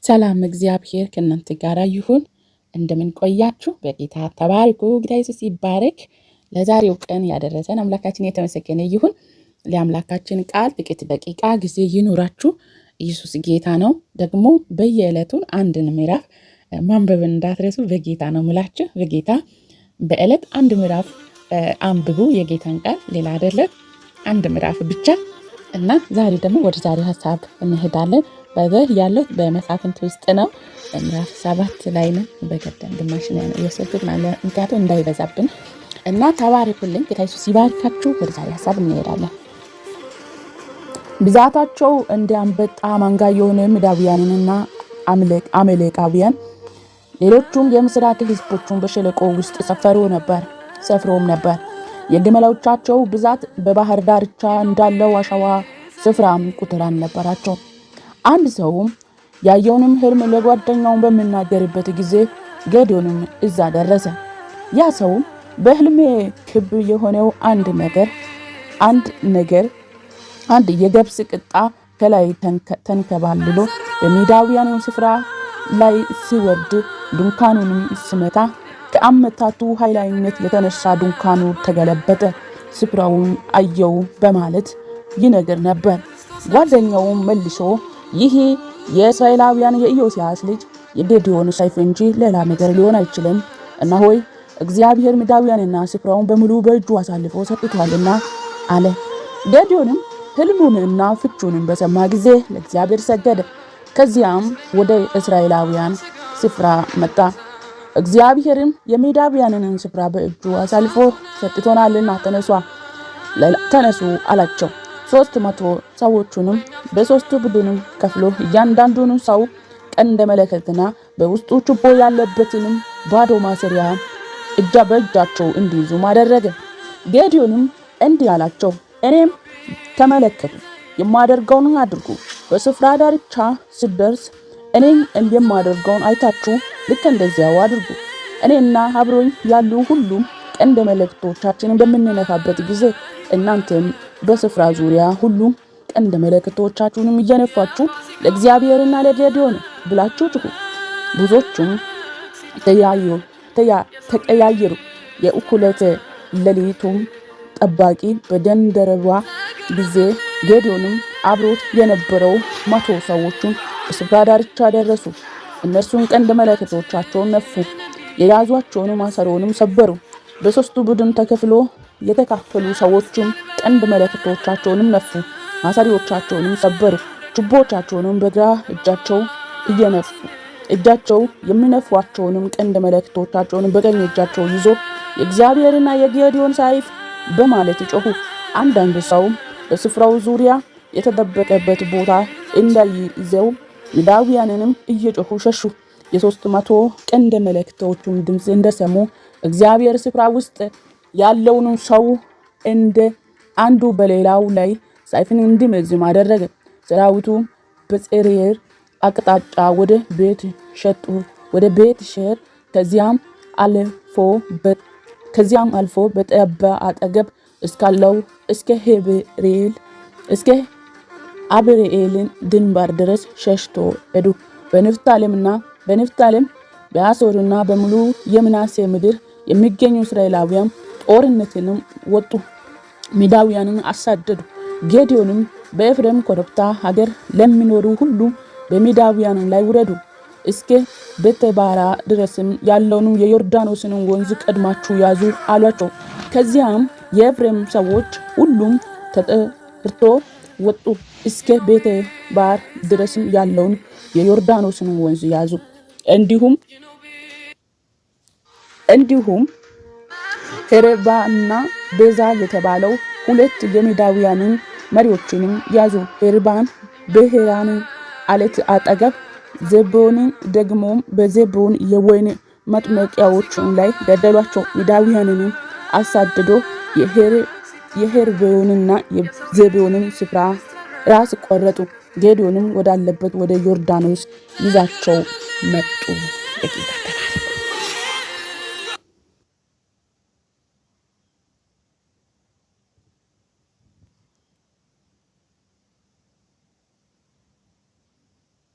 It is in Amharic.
ሰላም እግዚአብሔር ከእናንተ ጋር ይሁን። እንደምን ቆያችሁ? በጌታ ተባረኩ። ጌታ ኢየሱስ ይባረክ። ለዛሬው ቀን ያደረሰን አምላካችን የተመሰገነ ይሁን። ለአምላካችን ቃል ጥቂት ደቂቃ ጊዜ ይኑራችሁ። ኢየሱስ ጌታ ነው። ደግሞ በየዕለቱ አንድን ምዕራፍ ማንበብ እንዳትረሱ በጌታ ነው ምላችሁ። በጌታ በዕለት አንድ ምዕራፍ አንብቡ የጌታን ቃል፣ ሌላ አይደለም፣ አንድ ምዕራፍ ብቻ እና ዛሬ ደግሞ ወደ ዛሬ ሐሳብ እንሄዳለን። በዚህ ያለው በመሳፍንት ውስጥ ነው። ምዕራፍ 7 ላይ ነው። በቀደም ግማሽ ነው የወሰድኩት ማለት ምክንያቱም እንዳይበዛብን እና ተባረኩልኝ። ጌታ ኢየሱስ ይባርካችሁ። ወደ ዛሬ ሐሳብ እንሄዳለን። ብዛታቸው እንደ አንበጣ መንጋ የሆነ ምድያማውያንና አማሌቃውያን ሌሎቹም የምስራቅ ሕዝቦችን በሸለቆ ውስጥ ሰፍረውም ነበር። የግመሎቻቸው ብዛት በባህር ዳርቻ እንዳለው አሸዋ ስፍራም ቁጥር አልነበራቸው። አንድ ሰውም ያየውንም ህልም ለጓደኛው በሚናገርበት ጊዜ ጌዴዎንም እዛ ደረሰ። ያ ሰው በህልሜ ክብ የሆነው አንድ የገብስ ቅጣ ከላይ ተንከባልሎ በሚዳውያን ስፍራ ላይ ሲወርድ ድንኳኑንም ሲመታ ከአመታቱ ኃይለኝነት የተነሳ ድንኳኑ ተገለበጠ፣ ስፍራውን አየው በማለት ይነገር ነበር። ጓደኛውም መልሶ ይሄ የእስራኤላውያን የኢዮስያስ ልጅ የጌዴዎን ሰይፍ እንጂ ሌላ ነገር ሊሆን አይችልም። እና ሆይ እግዚአብሔር ምድያማውያንና ስፍራውን በሙሉ በእጁ አሳልፎ ሰጥቷልና አለ። ጌዴዎንም ህልሙንና ፍቹንም በሰማ ጊዜ ለእግዚአብሔር ሰገደ። ከዚያም ወደ እስራኤላውያን ስፍራ መጣ። እግዚአብሔርም የምድያማውያንን ስፍራ በእጁ አሳልፎ ሰጥቶናልና ተነሱ አላቸው። 300 ሰዎቹንም በ3 ቡድንም ከፍሎ እያንዳንዱን ሰው ቀንደ መለከትና በውስጡ ችቦ ያለበትንም ባዶ ማሰሪያ በእጃቸው እንዲይዙ አደረገ። ጌዴዎንም እንዲህ አላቸው፣ እኔም ተመለከቱ፣ የማደርገውን አድርጉ። በስፍራ ዳርቻ ስደርስ እኔም የማደርገውን አይታችሁ ልክ እንደዚያው አድርጉ። እኔና አብሮኝ ያሉ ሁሉም ቀንደ መለከቶቻችንን በምንነፋበት ጊዜ እናንተም በስፍራ ዙሪያ ሁሉ ቀንደ መለከቶቻችሁንም እየነፋችሁ ለእግዚአብሔርና ለጌዴዎን ብላችሁ ጩኹ። ብዙዎቹም ተቀያየሩ። የእኩሌተ ሌሊቱም ጠባቂ በደንደረባ ጊዜ ጌዴዎንም አብሮት የነበረው 100 ሰዎቹን በስፍራ ዳርቻ ደረሱ። እነርሱም ቀንደ መለከቶቻቸውን ነፉ፣ የያዟቸውን ማሰሮንም ሰበሩ። በ3 ቡድን ተከፍሎ የተካፈሉ ሰዎችም ቀንደ መለከቶቻቸውንም ነፉ፣ ማሰሪያዎቻቸውንም ሰበሩ። ችቦቻቸውንም በግራ እጃቸው የሚነፏቸውንም ቀንደ መለከቶቻቸውንም በቀኝ እጃቸው ይዞ የእግዚአብሔርና የጌዴዎን ሰይፍ በማለት ጮኹ። አንዳንድ ሰው በስፍራው ዙሪያ የተደበቀበት ቦታ እንዳይዘው ምድያማውያንም እየጮኹ ሸሹ። የ300 ቀንደ መለከቶቹን ድምፅ እንደሰሙ እግዚአብሔር ስፍራ ውስጥ ያለውን ሰው እንደ አንዱ በሌላው ላይ ሰይፍን እንዲመዝም አደረገ። ሰራዊቱ በጼሬር አቅጣጫ ወደ ቤት ሸር ከዚያም አልፎ በጠባ አጠገብ እስካለው እስከ አብሬኤልን ድንበር ድረስ ሸሽቶ ሄዱ። በንፍታሌም በአሶርና በሙሉ የምናሴ ምድር የሚገኙ እስራኤላውያን ጦርነትንም ወጡ፣ ምድያማውያንን አሳደዱ። ጌዴዎንም በኤፍሬም ኮረብታ ሀገር ለሚኖሩ ሁሉ በምድያማውያን ላይ ውረዱ፣ እስከ ቤተባራ ድረስም ያለውን የዮርዳኖስን ወንዝ ቀድማችሁ ያዙ አሏቸው። ከዚያም የኤፍሬም ሰዎች ሁሉም ተጠርቶ ወጡ፣ እስከ ቤተባር ድረስም ያለውን የዮርዳኖስን ወንዝ ያዙ። እንዲሁም ሄርባና ቤዛ የተባለው 2 የምድያማውያንን መሪዎችንም ያዙ። ሄርባን በሄራን አለት አጠገብ፣ ዜቦንን ደግሞም በዜቦን የወይን መጥመቂያዎች ላይ ገደሏቸው። ምድያማውያንን አሳድዶ የሄርቦንና የዜቦንን ስፍራ ራስ ቆረጡ። ጌዴዎንም ወዳለበት ወደ ዮርዳኖስ ይዛቸው መጡ።